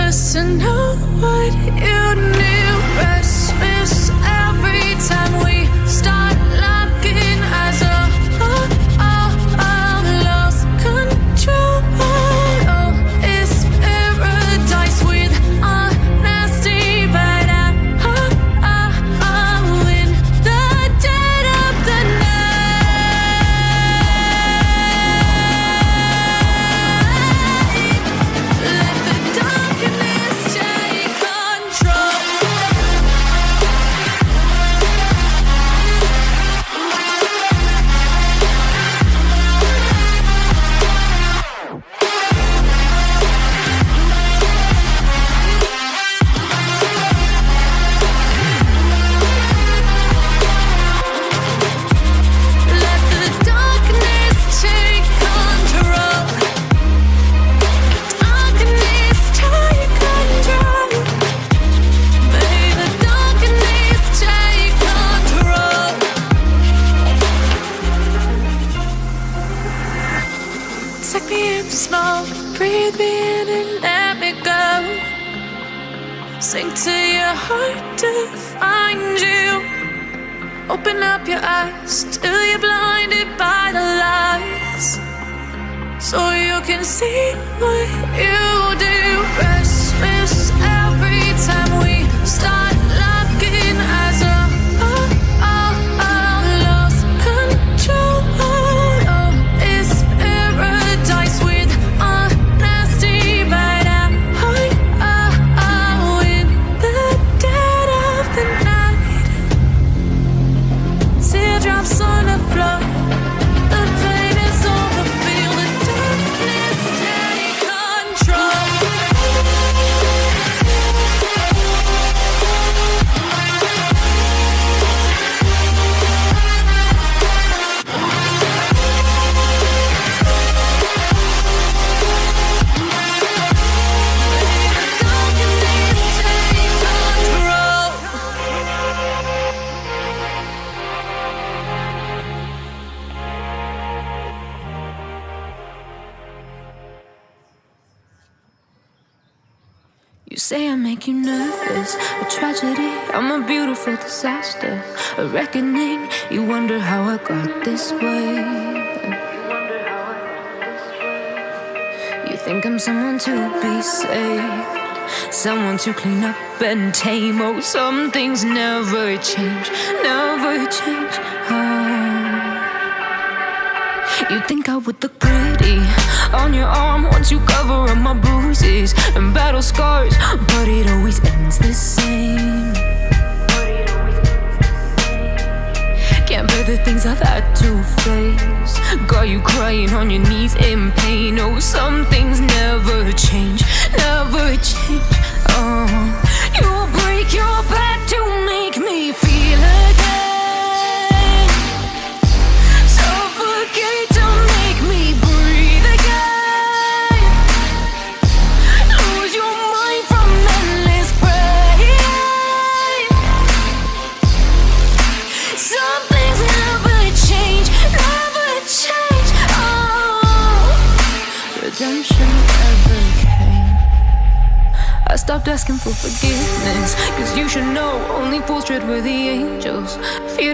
just to know what you knew. Restless every time we start locking eyes. Lost control. Oh, it's paradise with honesty, but I'm in the dead of the night. Let the darkness take control. Let the darkness take control. Darkness take control. May the darkness take control. Take me in slow, breathe me in and let me go. Sink to your heart to find you. Open up your eyes till you're blinded by the lies, so you can see what you do. Restless every time we start locking eyes. Lost control. Oh, it's paradise with honesty, but I'm in the dead of the night. Teardrops on the floor. The pain is over. Feel the darkness take control. You say I make you nervous, a tragedy, I'm a beautiful disaster, a reckoning, you wonder how I got this way. You think I'm someone to be saved, someone to clean up and tame. Oh, some things never change, never change. You think I would look pretty on your arm once you cover up my bruises and battle scars, but it always ends the same. Can't bear the things I've had to face, got you crying on your knees in pain. Oh, some things never change, never change. You'll break your back to make me feel again, suffocate to make me breathe again, lose your mind from endless pain. Some things never change, never change. Redemption never came. I stopped asking for forgiveness, 'cause you should know only fools tread where the angels fear to